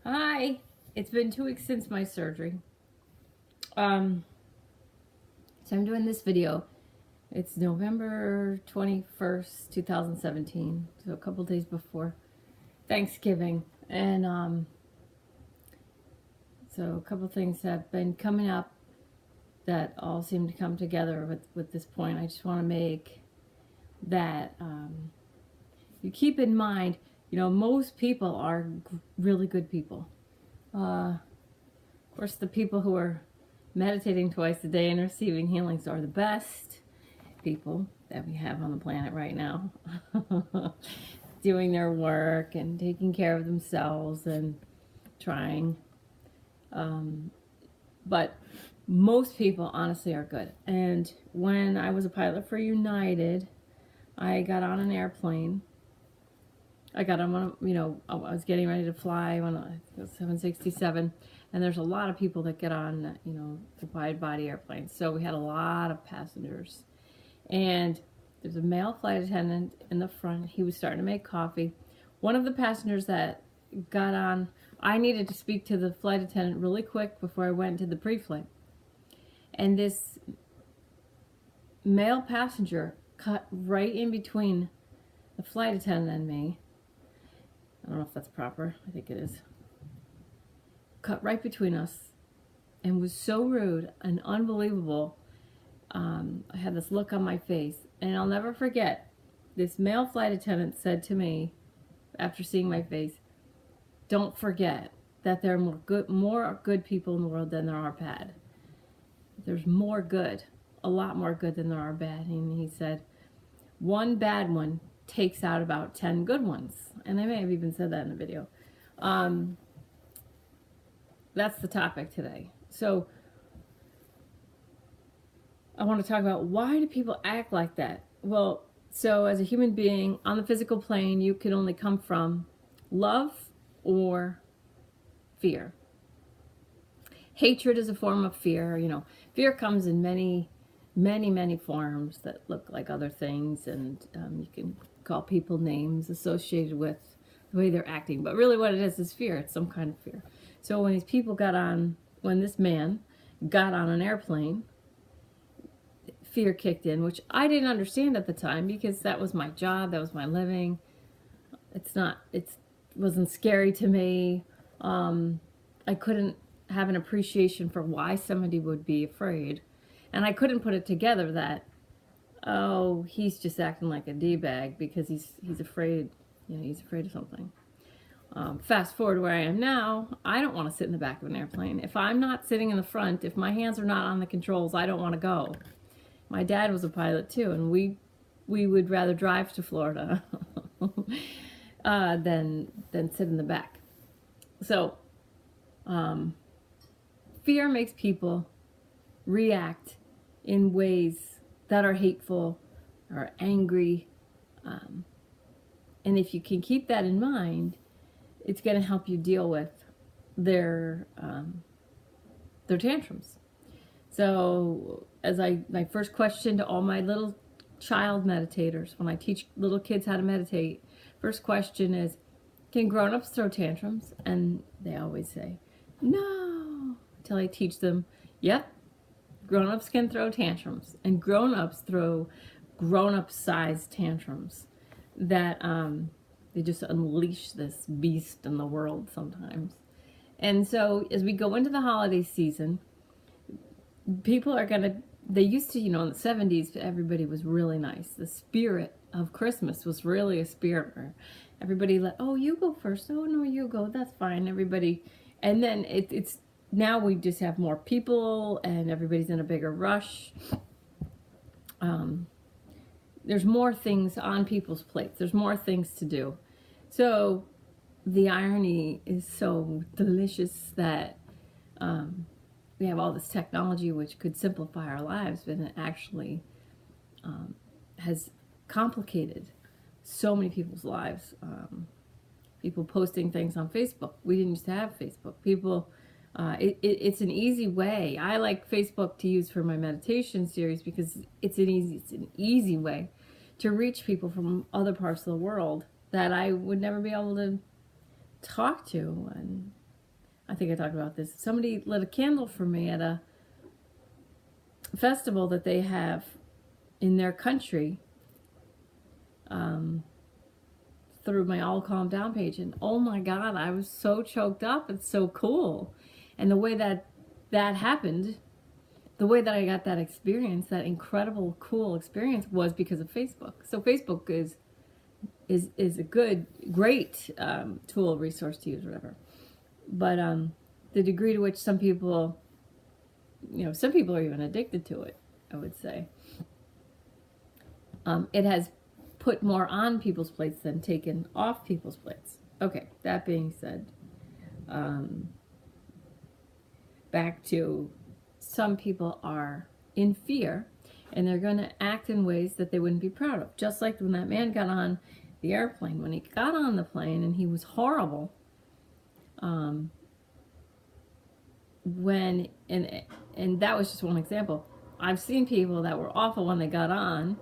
Hi, it's been 2 weeks since my surgery. Um, so I'm doing this video. It's November 21st, 2017, so a couple days before Thanksgiving. And so a couple things have been coming up that all seem to come together with this point. I just want to make that you keep in mind, most people are really good people. Of course, the people who are meditating twice a day and receiving healings are the best people that we have on the planet right now. Doing their work and taking care of themselves and trying. But most people, honestly, are good. And when I was a pilot for United, I got on an airplane. I got on one, I was getting ready to fly on a 767, and there's a lot of people that get on, the wide body airplanes. So we had a lot of passengers, and there's a male flight attendant in the front. He was starting to make coffee. One of the passengers that got on, I needed to speak to the flight attendant really quick before I went to the pre-flight, and this male passenger cut right in between the flight attendant and me. I don't know if that's proper. I think it is. Cut right between us and was so rude and unbelievable. I had this look on my face, and I'll never forget. This male flight attendant said to me after seeing my face, "Don't forget that there are more good people in the world than there are bad. There's more good, a lot more good than there are bad." And he said, "One bad one takes out about 10 good ones." And I may have even said that in the video. That's the topic today. So I want to talk about, why do people act like that? Well, so as a human being on the physical plane, you can only come from love or fear. Hatred is a form of fear. Fear comes in many, many, many forms that look like other things, and you can call people names associated with the way they're acting, but really what it is fear. It's some kind of fear. So when this man got on an airplane, fear kicked in, which I didn't understand at the time because that was my job, that was my living. It wasn't scary to me. I couldn't have an appreciation for why somebody would be afraid. And I couldn't put it together that, oh, he's just acting like a D-bag because he's afraid, he's afraid of something. Fast forward where I am now, I don't want to sit in the back of an airplane. If I'm not sitting in the front, if my hands are not on the controls, I don't want to go. My dad was a pilot too, and we would rather drive to Florida than sit in the back. So fear makes people react in ways that are hateful or angry. And if you can keep that in mind, it's going to help you deal with their tantrums. So my first question to all my little child meditators, when I teach little kids how to meditate, first question is, can grown-ups throw tantrums? And they always say, no, until I teach them, yep, grown-ups can throw tantrums. And grown-ups throw grown-up sized tantrums that they just unleash this beast in the world sometimes. And so as we go into the holiday season, people are they used to, in the 70s, everybody was really nice. The spirit of Christmas was really a spirit where everybody oh, you go first. Oh, no, you go. That's fine. Everybody. And then it's now we just have more people and everybody's in a bigger rush. There's more things on people's plates. There's more things to do. So the irony is so delicious that we have all this technology which could simplify our lives, but it actually has complicated so many people's lives. People posting things on Facebook. We didn't used to have Facebook. People, it's an easy way. I like Facebook to use for my meditation series because it's an easy way to reach people from other parts of the world that I would never be able to talk to. And I think I talked about this. Somebody lit a candle for me at a festival that they have in their country, through my All Calm Down page, and oh my God, I was so choked up. It's so cool. And the way that happened, the way that I got that experience, that incredible, cool experience, was because of Facebook. So Facebook is a great tool, resource to use, whatever. But the degree to which some people are even addicted to it, I would say. It has put more on people's plates than taken off people's plates. Okay, that being said, back to, some people are in fear and they're going to act in ways that they wouldn't be proud of. Just like when that man got on the airplane. When he got on the plane and he was horrible, and that was just one example. I've seen people that were awful when they got on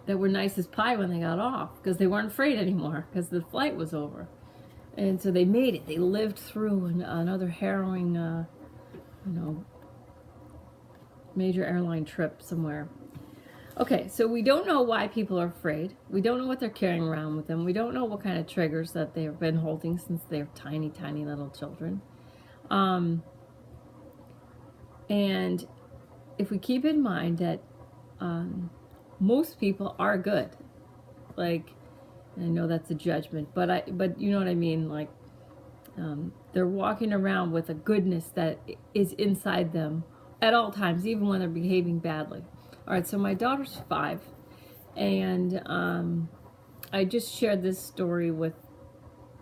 that were nice as pie when they got off, because they weren't afraid anymore, because the flight was over. And so they made it. They lived through another harrowing, major airline trip somewhere. Okay, so we don't know why people are afraid. We don't know what they're carrying around with them. We don't know what kind of triggers that they've been holding since they're tiny, tiny little children. And if we keep in mind that most people are good, like, I know that's a judgment, but you know what I mean, like, they're walking around with a goodness that is inside them at all times, even when they're behaving badly. All right, so my daughter's 5, and I just shared this story with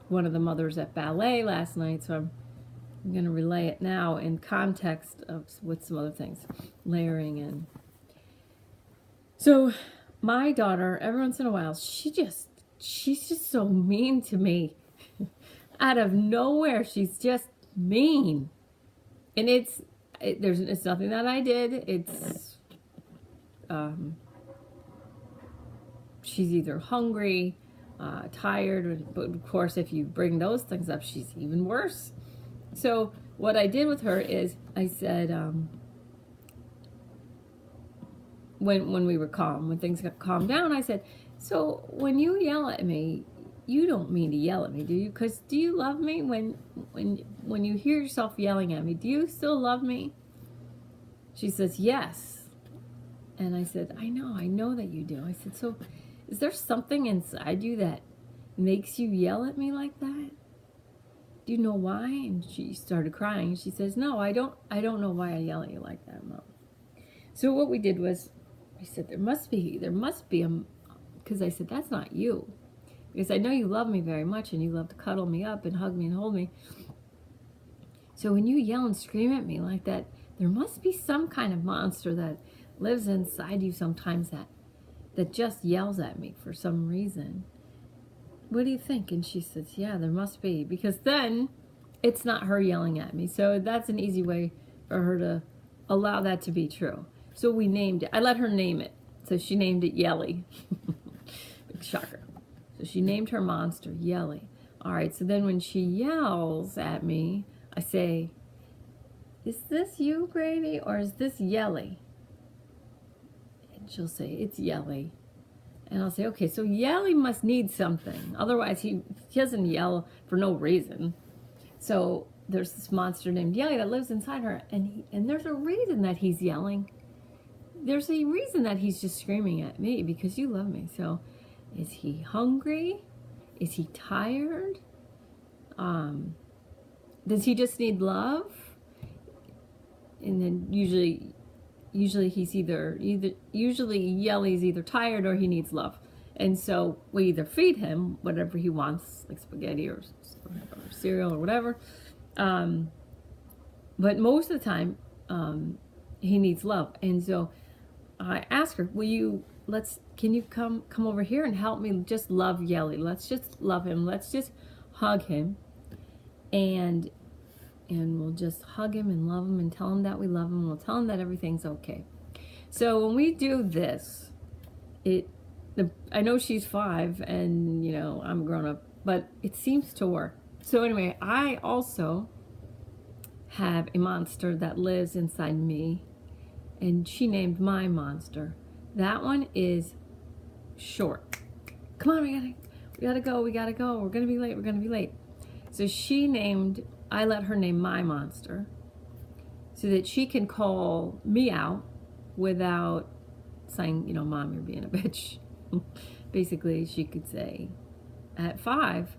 one of the mothers at ballet last night, so I'm going to relay it now in context with some other things, layering in. So my daughter, every once in a while, she's just so mean to me. Out of nowhere, she's just mean. And it's nothing that I did. It's she's either hungry, tired, but of course if you bring those things up, she's even worse. So what I did with her is I said, when we were calm, when things got calmed down, I said, so when you yell at me, you don't mean to yell at me, do you? Because do you love me? When you hear yourself yelling at me, do you still love me? She says, yes. And I said, I know that you do. I said, so is there something inside you that makes you yell at me like that? Do you know why? And she started crying. She says, no, I don't know why I yell at you like that, Mom. So what we did was, I said, there must be because I said, that's not you. Because I know you love me very much and you love to cuddle me up and hug me and hold me. So when you yell and scream at me like that, there must be some kind of monster that lives inside you sometimes that just yells at me for some reason. What do you think? And she says, yeah, there must be. Because then it's not her yelling at me. So that's an easy way for her to allow that to be true. So we named it. I let her name it. So she named it Yelly. Big shocker. So she named her monster Yelly. All right, so then when she yells at me, I say, is this you, Grady, or is this Yelly? And she'll say, it's Yelly. And I'll say, okay, so Yelly must need something. Otherwise, he doesn't yell for no reason. So there's this monster named Yelly that lives inside her, and there's a reason that he's yelling. There's a reason that he's just screaming at me, because you love me. So is he hungry? Is he tired? Does he just need love? And then usually he's usually Yelly's either tired or he needs love. And so we either feed him whatever he wants, like spaghetti or cereal or whatever. But most of the time, he needs love. And so I ask her, can you come over here and help me just love Yelly? Let's just love him. Let's just hug him. And we'll just hug him and love him and tell him that we love him. And we'll tell him that everything's okay. So when we do this, I know she's 5 and, I'm a grown up, but it seems to work. So anyway, I also have a monster that lives inside me, and she named my monster. That one is short. Come on, we gotta go, we're gonna be late. So I let her name my monster so that she can call me out without saying, Mom, you're being a bitch. Basically, she could say at 5,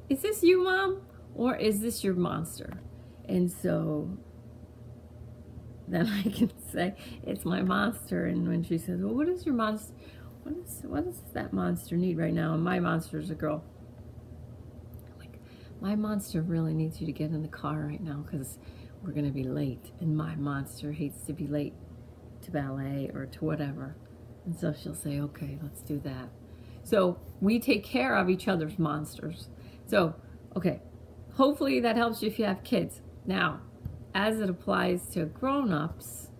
is this you, Mom? Or is this your monster? And so then I can say, it's my monster. And when she says, well, what is your monster? What does that monster need right now? And my monster is a girl. I'm like, my monster really needs you to get in the car right now because we're going to be late. And my monster hates to be late to ballet or to whatever. And so she'll say, okay, let's do that. So we take care of each other's monsters. So, okay, hopefully that helps you if you have kids. Now, as it applies to grown-ups,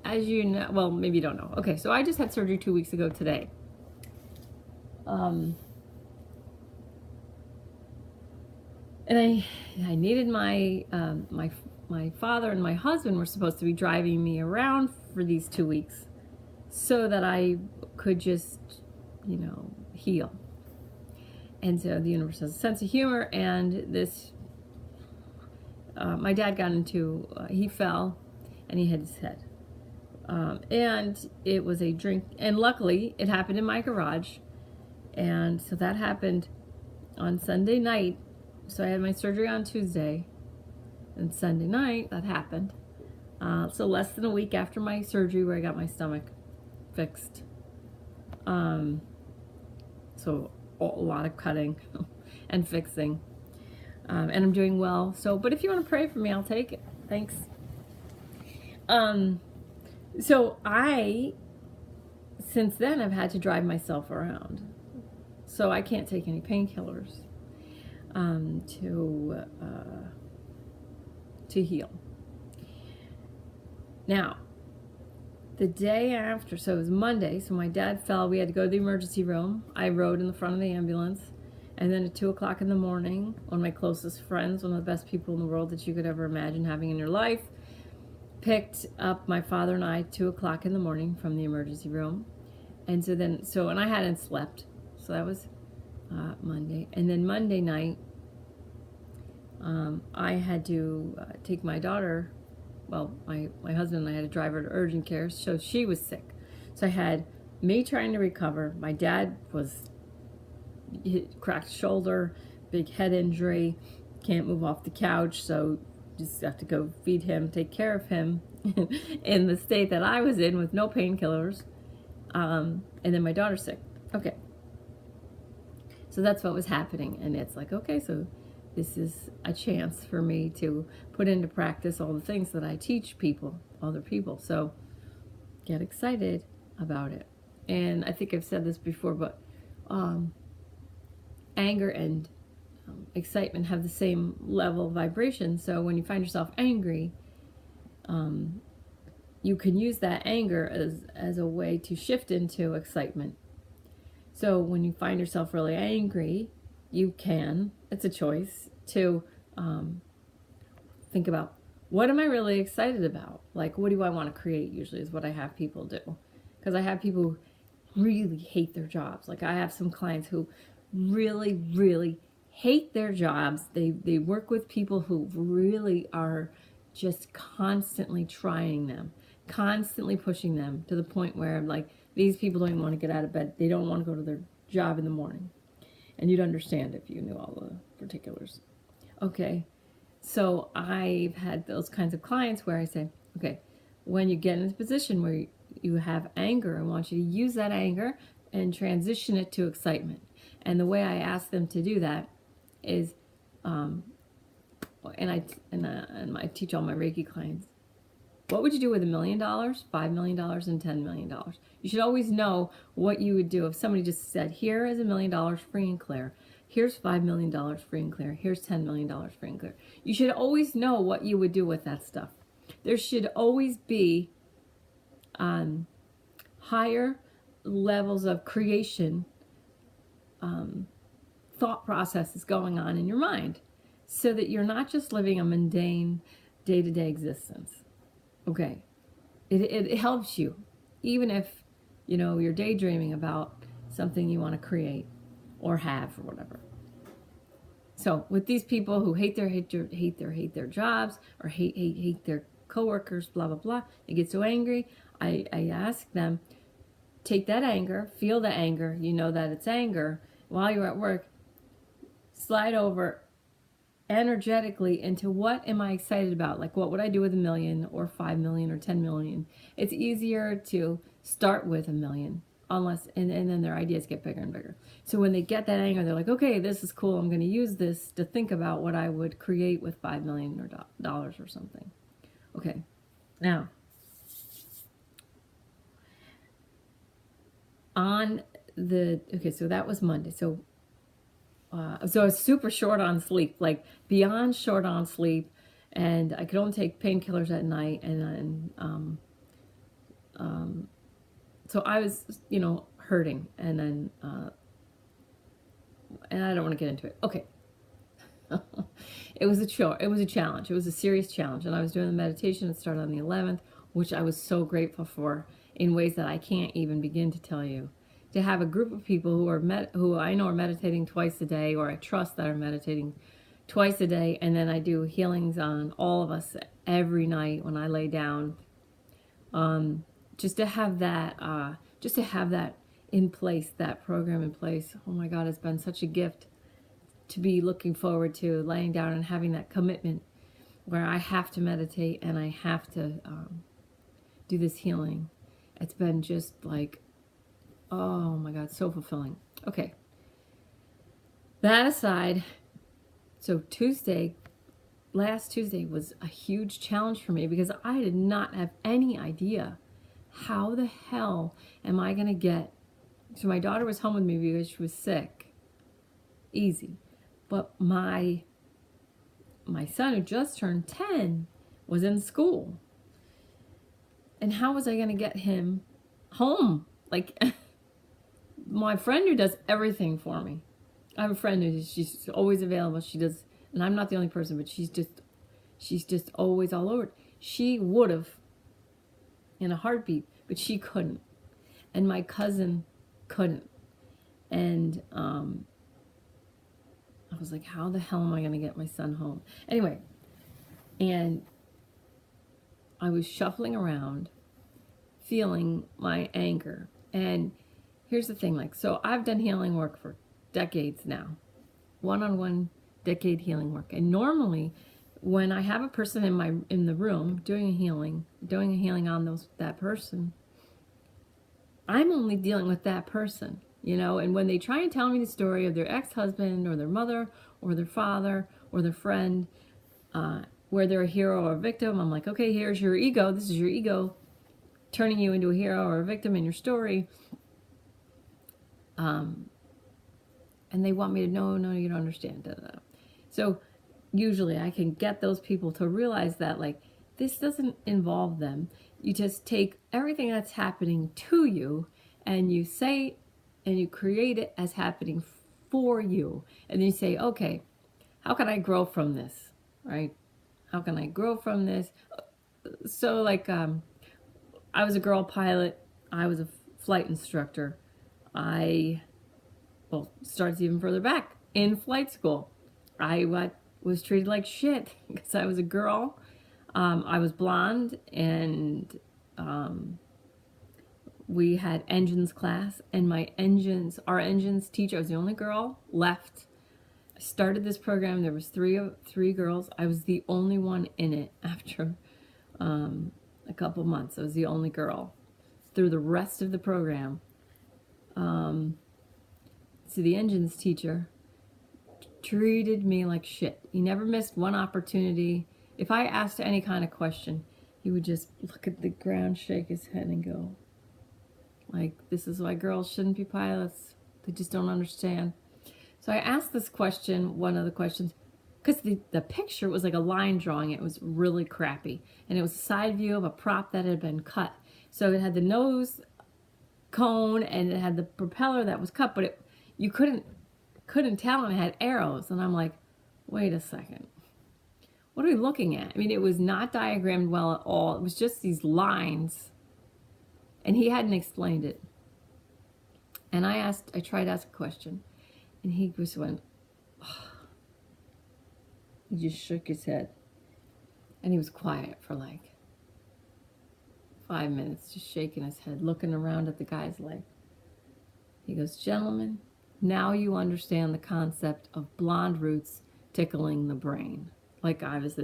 as you know, well, maybe you don't know. Okay, so I just had surgery 2 weeks ago today. And I needed my father and my husband were supposed to be driving me around for these 2 weeks so that I could just, heal. And so the universe has a sense of humor, and my dad got into, he fell and he hit his head. And it was a drink, and luckily it happened in my garage. And so that happened on Sunday night. So I had my surgery on Tuesday, and Sunday night that happened. So less than a week after my surgery where I got my stomach fixed. So a lot of cutting and fixing. And I'm doing well. So, but if you want to pray for me, I'll take it. Thanks. So since then, I've had to drive myself around. So I can't take any painkillers to heal. Now, the day after, so it was Monday, so my dad fell. We had to go to the emergency room. I rode in the front of the ambulance. And then at 2 o'clock in the morning, one of my closest friends, one of the best people in the world that you could ever imagine having in your life, picked up my father and I at 2 o'clock in the morning from the emergency room. And and I hadn't slept. So that was Monday. And then Monday night, I had to take my daughter, my husband and I had to drive her to urgent care, so she was sick. So I had me trying to recover. My dad cracked shoulder, big head injury, can't move off the couch, so just have to go feed him, take care of him in the state that I was in with no painkillers. And then my daughter's sick. Okay. So that's what was happening. And it's like, okay, so this is a chance for me to put into practice all the things that I teach other people. So get excited about it. And I think I've said this before, but anger and excitement have the same level of vibration. So when you find yourself angry, you can use that anger as a way to shift into excitement. So when you find yourself really angry, it's a choice to think about, what am I really excited about? Like, what do I want to create? Usually is what I have people do. Because I have people who really hate their jobs. Like, I have some clients who really, really hate their jobs. They work with people who really are just constantly trying them, constantly pushing them to the point where, like, these people don't even want to get out of bed. They don't want to go to their job in the morning. And you'd understand if you knew all the particulars. Okay, so I've had those kinds of clients where I say, okay, when you get in a position where you have anger, I want you to use that anger and transition it to excitement. And the way I ask them to do that is, and I teach all my Reiki clients, what would you do with $1 million, $5 million, and $10 million? You should always know what you would do if somebody just said, here is $1 million free and clear. Here's $5 million free and clear. Here's $10 million free and clear. You should always know what you would do with that stuff. There should always be higher levels of creation thought processes going on in your mind, so that you're not just living a mundane day-to-day existence. Okay, it helps you, even if you're daydreaming about something you want to create or have or whatever. So with these people who hate their jobs, or hate their coworkers, blah blah blah, they get so angry. I ask them, take that anger, feel the anger, that it's anger while you're at work, slide over energetically into what am I excited about? Like, what would I do with $1 million or 5 million or 10 million? It's easier to start with $1 million, unless, and then their ideas get bigger and bigger. So when they get that anger, they're like, okay, this is cool. I'm going to use this to think about what I would create with $5 million or dollars or something. Okay. Now, so that was Monday. So I was super short on sleep, like beyond short on sleep, and I could only take painkillers at night, and then, so I was, hurting, and then, and I don't want to get into it. Okay. It was a chore. It was a challenge. It was a serious challenge, and I was doing the meditation. It started on the 11th, which I was so grateful for in ways that I can't even begin to tell you. To have a group of people who I know are meditating twice a day, or I trust that are meditating twice a day, and then I do healings on all of us every night when I lay down. Just to have that, in place, that program in place. Oh my God, it's been such a gift to be looking forward to laying down and having that commitment where I have to meditate and I have to do this healing. It's been just like, oh my God, so fulfilling. Okay. That aside, so last Tuesday was a huge challenge for me, because I did not have any idea how the hell am I going to get. So my daughter was home with me because she was sick. Easy. But my son, who just turned 10, was in school. And how was I going to get him home? Like, my friend who does everything for me. I have a friend she's always available. She does, and I'm not the only person, but she's just always all over. She would have in a heartbeat, but she couldn't. And my cousin couldn't. And I was like, how the hell am I going to get my son home? Anyway, and I was shuffling around, feeling my anger. And here's the thing, like, so I've done healing work for decades now, one-on-one decade healing work. And normally when I have a person in the room doing a healing on that person, I'm only dealing with that person, and when they try and tell me the story of their ex-husband or their mother or their father or their friend, where they're a hero or a victim, I'm like, okay, here's your ego. This is your ego turning you into a hero or a victim in your story. And they want me to, no, you don't understand. Da, da, da. So usually I can get those people to realize that, like, this doesn't involve them. You just take everything that's happening to you and you say, and you create it as happening for you. And then you say, okay, how can I grow from this? Right? How can I grow from this? So like, I was a girl pilot. I was a flight instructor. Starts even further back in flight school. I was treated like shit because I was a girl. I was blonde, and we had engines class, and our engines teacher, I was the only girl left. I started this program. There was three girls. I was the only one in it after a couple months. I was the only girl through the rest of the program. So the engines teacher treated me like shit. He never missed one opportunity. If I asked any kind of question, he would just look at the ground, shake his head, and go, like, this is why girls shouldn't be pilots. They just don't understand. So I asked this question, one of the questions, because the picture was like a line drawing. It was really crappy. And it was a side view of a prop that had been cut. So it had the nose cone, and it had the propeller that was cut, but you couldn't tell, and it had arrows. And I'm like, wait a second, what are we looking at? I mean, it was not diagrammed well at all. It was just these lines, and he hadn't explained it. And I tried to ask a question, and he just went, oh. He just shook his head, and he was quiet for like 5 minutes, just shaking his head, looking around at the guy's leg. He goes, gentlemen, now you understand the concept of blonde roots tickling the brain. Like I was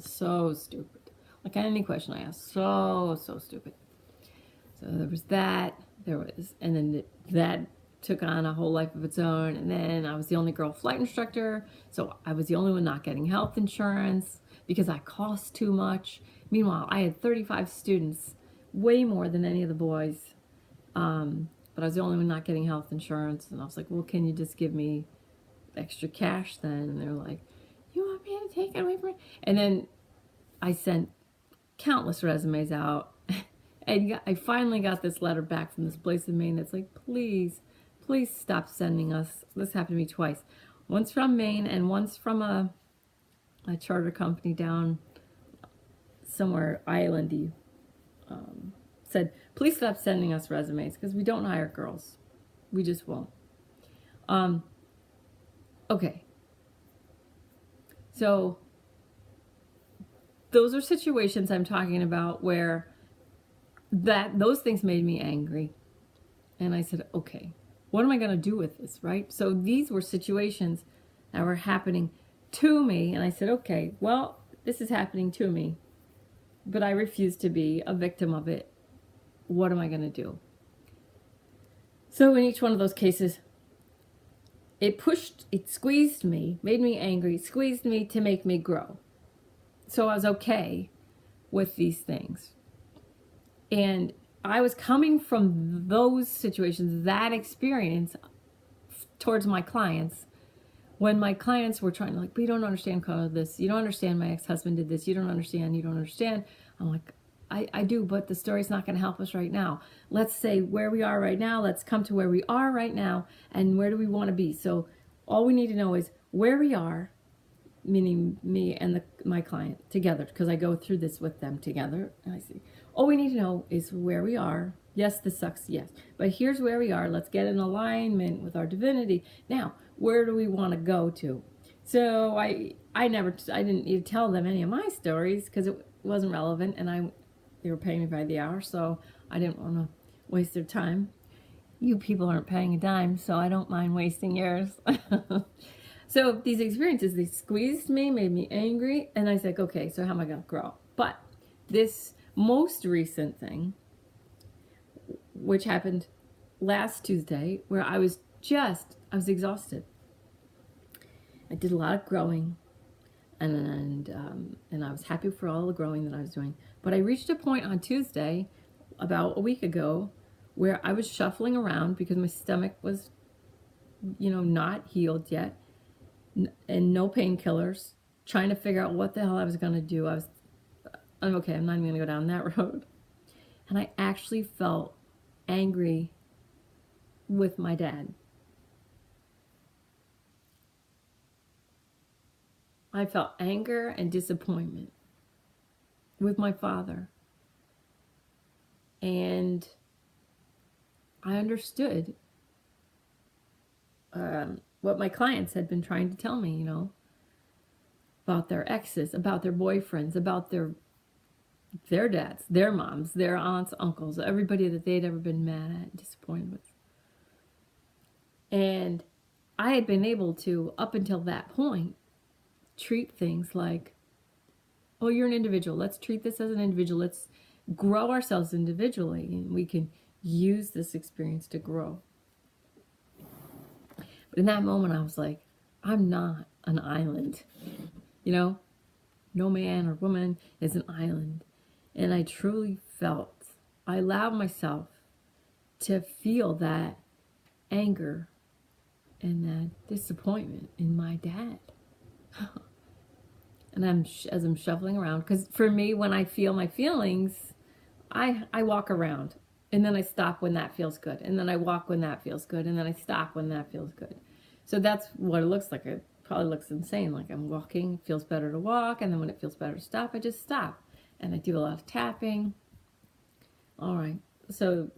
so stupid. Like any question I asked, so stupid. So there was that, and then that took on a whole life of its own. And then I was the only girl flight instructor, so I was the only one not getting health insurance because I cost too much. Meanwhile, I had 35 students, way more than any of the boys. But I was the only one not getting health insurance. And I was like, well, can you just give me extra cash then? And they're like, you want me to take it away from me? And then I sent countless resumes out. And I finally got this letter back from this place in Maine that's like, please stop sending us. This happened to me twice. Once from Maine and once from a charter company down somewhere islandy. Said, please stop sending us resumes because we don't hire girls. We just won't. Okay. So those are situations I'm talking about where those things made me angry. And I said, okay, what am I going to do with this, right? So these were situations that were happening to me. And I said, okay, well, this is happening to me, but I refuse to be a victim of it. What am I going to do? So in each one of those cases, it squeezed me, made me angry, squeezed me to make me grow. So I was okay with these things. And I was coming from those situations, that experience towards my clients, when my clients were trying to like, but you don't understand this. You don't understand my ex-husband did this. You don't understand. I'm like, I do, but the story's not going to help us right now. Let's say where we are right now. Let's come to where we are right now. And where do we want to be? So all we need to know is where we are, meaning me and my client together, because I go through this with them together. And I see, all we need to know is where we are. Yes, this sucks. Yes. But here's where we are. Let's get in alignment with our divinity. Now, where do we want to go to? So I didn't need to tell them any of my stories because it wasn't relevant, and they were paying me by the hour, so I didn't want to waste their time. You people aren't paying a dime, so I don't mind wasting yours. So these experiences, they squeezed me, made me angry, and I was like, okay, so how am I going to grow? But this most recent thing, which happened last Tuesday, where I was exhausted. I did a lot of growing, and I was happy for all the growing that I was doing. But I reached a point on Tuesday, about a week ago, where I was shuffling around because my stomach was, not healed yet, and no painkillers, trying to figure out what the hell I was going to do. I'm okay, I'm not even going to go down that road. And I actually felt angry with my dad. I felt anger and disappointment with my father. And I understood what my clients had been trying to tell me, about their exes, about their boyfriends, about their dads, their moms, their aunts, uncles, everybody that they'd ever been mad at and disappointed with. And I had been able to, up until that point, treat things like, oh, you're an individual. Let's treat this as an individual. Let's grow ourselves individually, and we can use this experience to grow. But in that moment, I was like, I'm not an island. No man or woman is an island. And I truly felt, I allowed myself to feel that anger and that disappointment in my dad. And as I'm shuffling around, because for me, when I feel my feelings, I walk around. And then I stop when that feels good. And then I walk when that feels good. And then I stop when that feels good. So that's what it looks like. It probably looks insane. Like I'm walking, it feels better to walk. And then when it feels better to stop, I just stop. And I do a lot of tapping. All right. So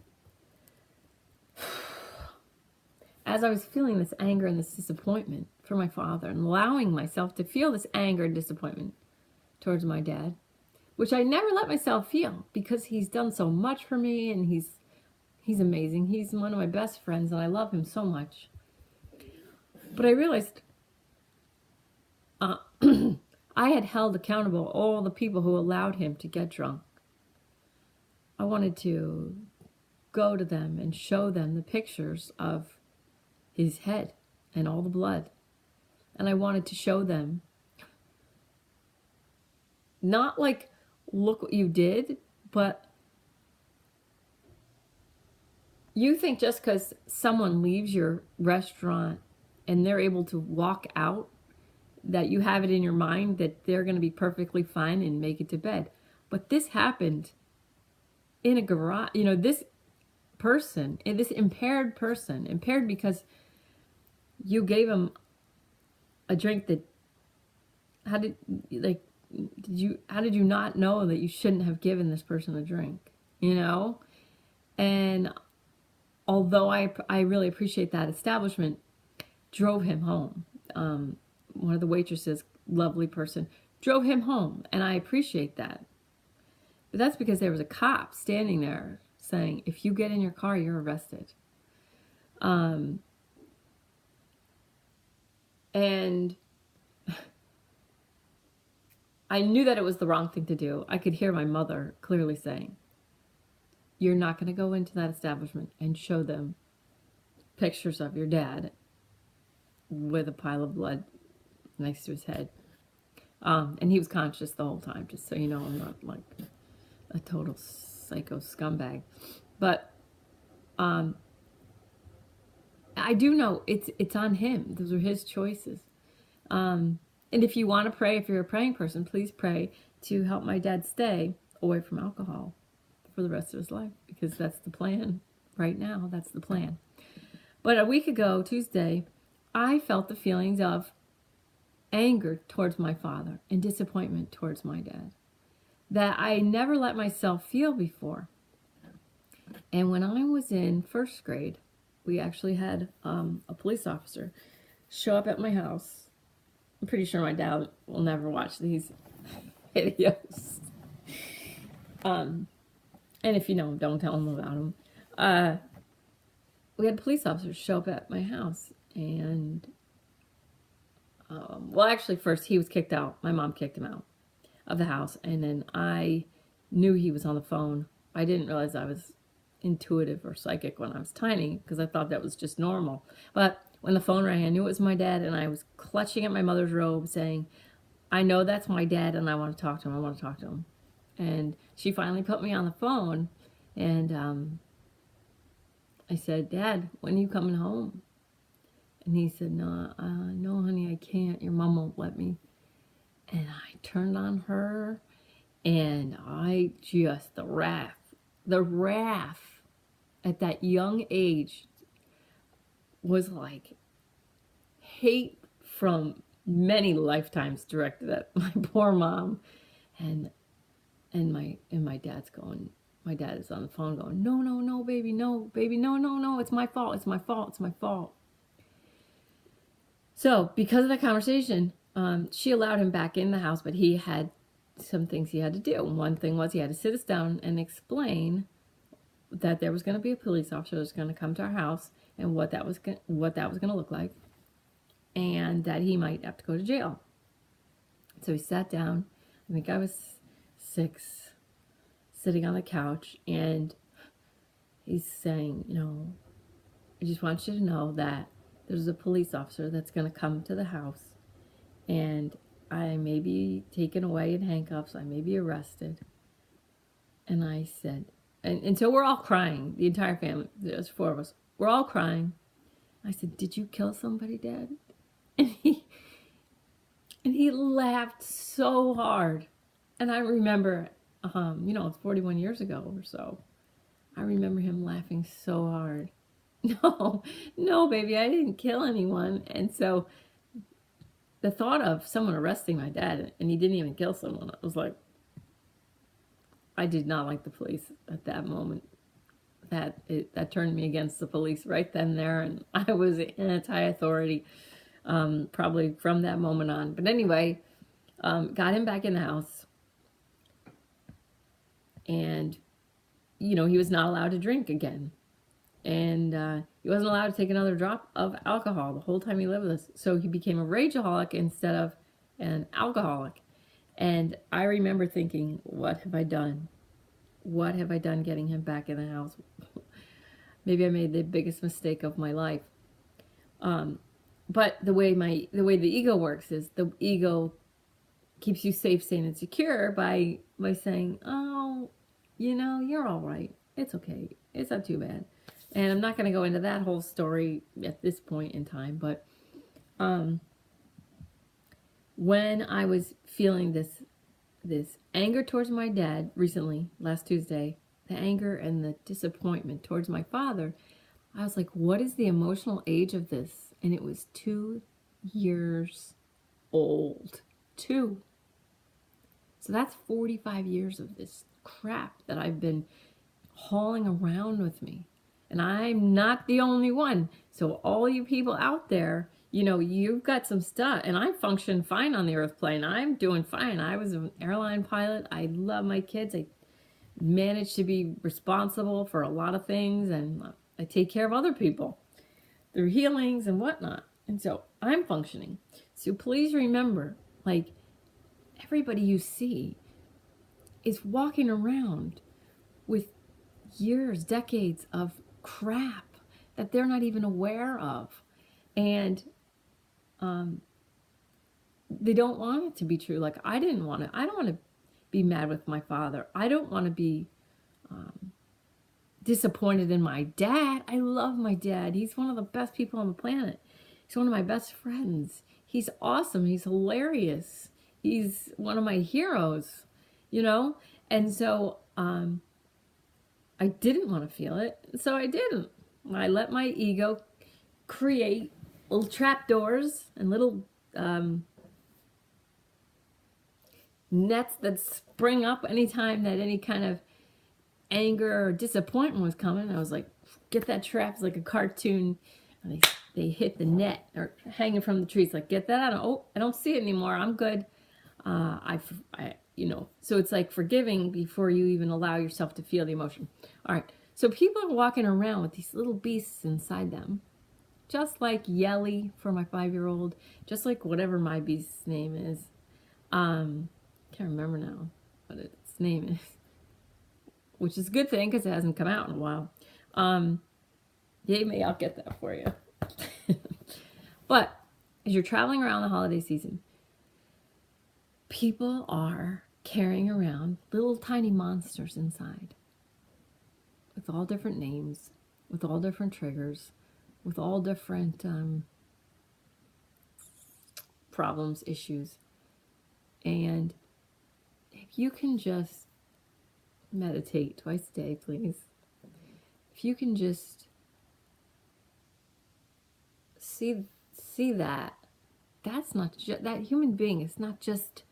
as I was feeling this anger and this disappointment for my father and allowing myself to feel this anger and disappointment towards my dad, which I never let myself feel because he's done so much for me and he's amazing. He's one of my best friends and I love him so much. But I realized I had held accountable all the people who allowed him to get drunk. I wanted to go to them and show them the pictures of his head and all the blood. And I wanted to show them, not like, look what you did, but you think just because someone leaves your restaurant and they're able to walk out, that you have it in your mind that they're going to be perfectly fine and make it to bed. But this happened in a garage. You know, this person, this impaired person, impaired because you gave him a drink that, how did you not know that you shouldn't have given this person a drink, you know? And although I really appreciate that establishment, drove him home. One of the waitresses, lovely person, drove him home, and I appreciate that. But that's because there was a cop standing there saying, if you get in your car, you're arrested. And I knew that it was the wrong thing to do. I could hear my mother clearly saying, you're not going to go into that establishment and show them pictures of your dad with a pile of blood next to his head. And he was conscious the whole time, just so you know, I'm not like a total psycho scumbag. But I do know it's on him. Those are his choices. And if you want to pray, if you're a praying person, please pray to help my dad stay away from alcohol for the rest of his life, because that's the plan right now. That's the plan. But a week ago, Tuesday, I felt the feelings of anger towards my father and disappointment towards my dad that I never let myself feel before. And when I was in first grade, we actually had a police officer show up at my house. I'm pretty sure my dad will never watch these videos. And if you know him, don't tell him about him. We had police officers show up at my house, and well, actually, first he was kicked out. My mom kicked him out of the house, and then I knew he was on the phone. I didn't realize I was intuitive or psychic when I was tiny, because I thought that was just normal. But when the phone rang, I knew it was my dad, and I was clutching at my mother's robe saying, I know that's my dad, and I want to talk to him. I want to talk to him. And she finally put me on the phone, and I said, Dad, when are you coming home? And he said, no, honey, I can't. Your mom won't let me. And I turned on her, and I just, the wrath at that young age was like hate from many lifetimes directed at my poor mom. And my dad's going, my dad is on the phone going, no, baby, no, it's my fault, it's my fault. So because of that conversation, she allowed him back in the house, but he had some things he had to do. One thing was he had to sit us down and explain that there was going to be a police officer that was going to come to our house, and what that was going to look like, and that he might have to go to jail. So he sat down. I think I was 6, sitting on the couch, and he's saying, I just want you to know that there's a police officer that's going to come to the house, and I may be taken away in handcuffs. I may be arrested. And I said, and so we're all crying, the entire family, there's 4 of us. We're all crying. I said, did you kill somebody, Dad? And he laughed so hard. And I remember, it's 41 years ago or so. I remember him laughing so hard. No, no, baby, I didn't kill anyone. And so the thought of someone arresting my dad and he didn't even kill someone, I was like, I did not like the police at that moment. That turned me against the police right then and there, and I was anti-authority probably from that moment on. But anyway, got him back in the house, and he was not allowed to drink again, and he wasn't allowed to take another drop of alcohol the whole time he lived with us. So he became a rageaholic instead of an alcoholic. And I remember thinking, what have I done? What have I done getting him back in the house? Maybe I made the biggest mistake of my life. But the way the ego works is the ego keeps you safe, sane, and secure by saying, oh, you're all right. It's okay. It's not too bad. And I'm not going to go into that whole story at this point in time, but when I was feeling this anger towards my dad recently, last Tuesday, the anger and the disappointment towards my father, I was like, what is the emotional age of this? And it was 2 years old. 2. So that's 45 years of this crap that I've been hauling around with me. And I'm not the only one. So all you people out there, you've got some stuff. And I function fine on the earth plane. I'm doing fine. I was an airline pilot. I love my kids. I managed to be responsible for a lot of things. And I take care of other people through healings and whatnot. And so I'm functioning. So please remember, everybody you see is walking around with years, decades of crap that they're not even aware of. And they don't want it to be true. I don't want to be mad with my father. I don't want to be disappointed in my dad. I love my dad. He's one of the best people on the planet. He's one of my best friends. He's awesome. He's hilarious. He's one of my heroes, And so I didn't want to feel it. So I didn't. I let my ego create little trapdoors and little nets that spring up anytime that any kind of anger or disappointment was coming. I was like, get that trap. It's like a cartoon. And they hit the net or hanging from the trees. Like, get that out. Oh, I don't see it anymore. I'm good. So it's like forgiving before you even allow yourself to feel the emotion. All right. So people are walking around with these little beasts inside them, just like Yelly for my 5-year-old, just like whatever my beast's name is. Can't remember now what its name is, which is a good thing because it hasn't come out in a while. Yay me, I'll get that for you. But as you're traveling around the holiday season, people are carrying around little tiny monsters inside with all different names, with all different triggers, with all different problems, issues. And if you can just meditate twice a day, please. If you can just see that that's not that human being is not just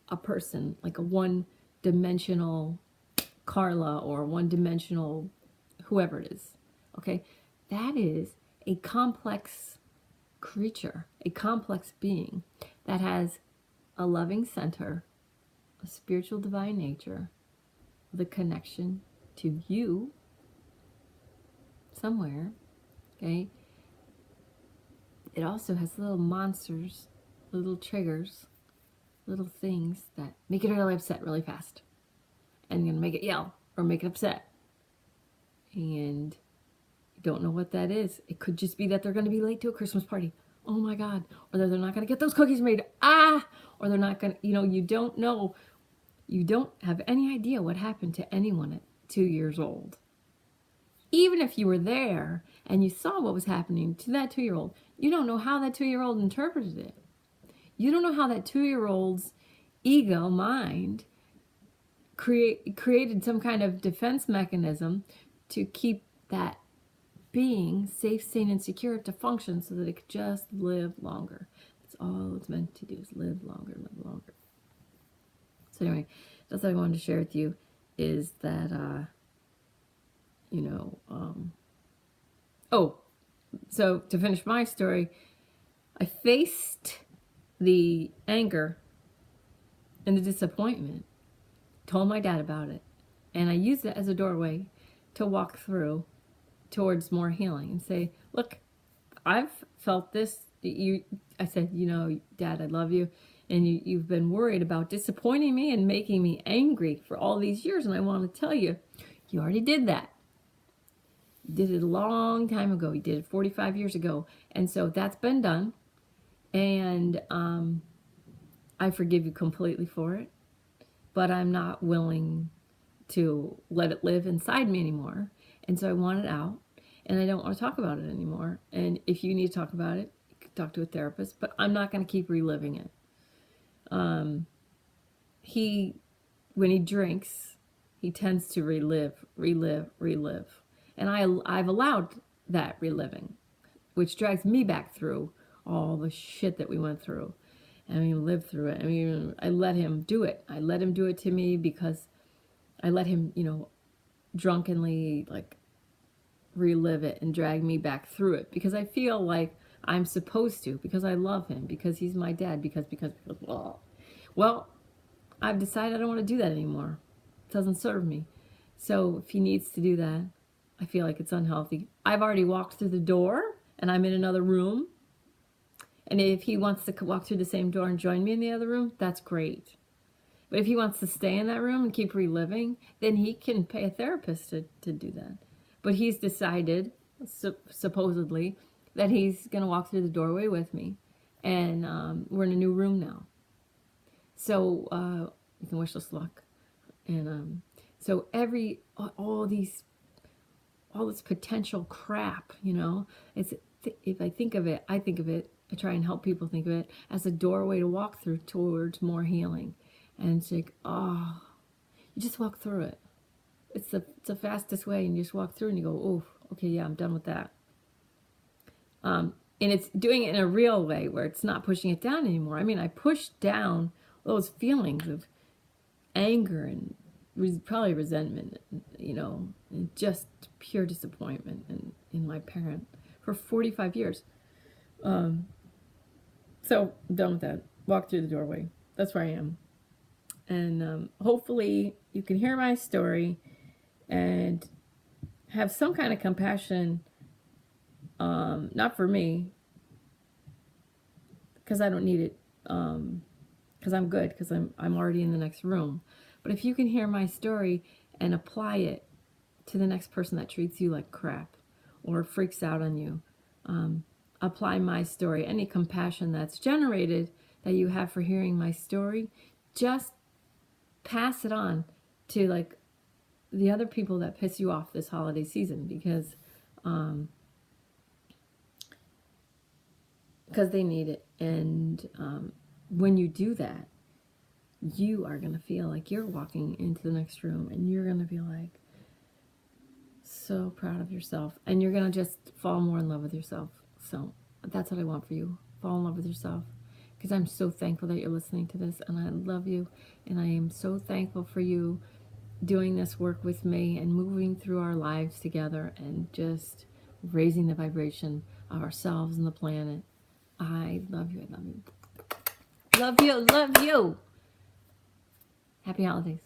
a person, like a one-dimensional Carla or one-dimensional whoever it is. Okay, that is a complex creature, a complex being that has a loving center, a spiritual divine nature, the connection to you somewhere. Okay, it also has little monsters, little triggers, little things that make it really upset really fast, and gonna make it yell or make it upset, and you don't know what that is. It could just be that they're going to be late to a Christmas party. Oh my God. Or that they're not going to get those cookies made. Or they're not going to, you don't know. You don't have any idea what happened to anyone at 2 years old. Even if you were there and you saw what was happening to that 2-year-old, you don't know how that 2-year-old interpreted it. You don't know how that 2-year-old's ego mind created some kind of defense mechanism to keep that being safe, sane, and secure to function so that it could just live longer. That's all it's meant to do, is live longer, live longer. So anyway, that's what I wanted to share with you, is that, so to finish my story, I faced the anger and the disappointment, told my dad about it, and I used it as a doorway to walk through towards more healing and say, look, I've felt this. I said, Dad, I love you, and you've been worried about disappointing me and making me angry for all these years, and I want to tell you, you already did that. You did it a long time ago. You did it 45 years ago, and so that's been done, and I forgive you completely for it, but I'm not willing to let it live inside me anymore, and so I want it out, and I don't want to talk about it anymore. And if you need to talk about it, you can talk to a therapist, but I'm not going to keep reliving it. When he drinks, he tends to relive. And I've allowed that reliving, which drags me back through all the shit that we went through. And we lived through it. I mean, I let him do it. I let him do it to me because I let him, drunkenly, relive it and drag me back through it, because I feel like I'm supposed to, because I love him, because he's my dad, because, well, I've decided I don't want to do that anymore. It doesn't serve me. So if he needs to do that, I feel like it's unhealthy. I've already walked through the door and I'm in another room. And if he wants to walk through the same door and join me in the other room, that's great. But if he wants to stay in that room and keep reliving, then he can pay a therapist to do that. But he's decided, supposedly, that he's going to walk through the doorway with me. And we're in a new room now. So you can wish us luck. And so all this potential crap, it's, if I think of it, I try and help people think of it as a doorway to walk through towards more healing. And it's like, you just walk through it. It's the fastest way, and you just walk through and you go, oh, okay, yeah, I'm done with that. And it's doing it in a real way where it's not pushing it down anymore. I mean, I pushed down those feelings of anger and probably resentment, and just pure disappointment in my parent for 45 years. So I'm done with that. Walk through the doorway. That's where I am. And hopefully you can hear my story and have some kind of compassion, not for me, because I don't need it, because I'm good, because I'm already in the next room. But if you can hear my story and apply it to the next person that treats you like crap or freaks out on you, apply my story, any compassion that's generated that you have for hearing my story, just pass it on to the other people that piss you off this holiday season, because they need it. And when you do that, you are going to feel like you're walking into the next room, and you're going to be so proud of yourself, and you're going to just fall more in love with yourself. So that's what I want for you. Fall in love with yourself, because I'm so thankful that you're listening to this, and I love you, and I am so thankful for you doing this work with me and moving through our lives together and just raising the vibration of ourselves and the planet. I love you. I love you. Love you. Love you. Happy holidays.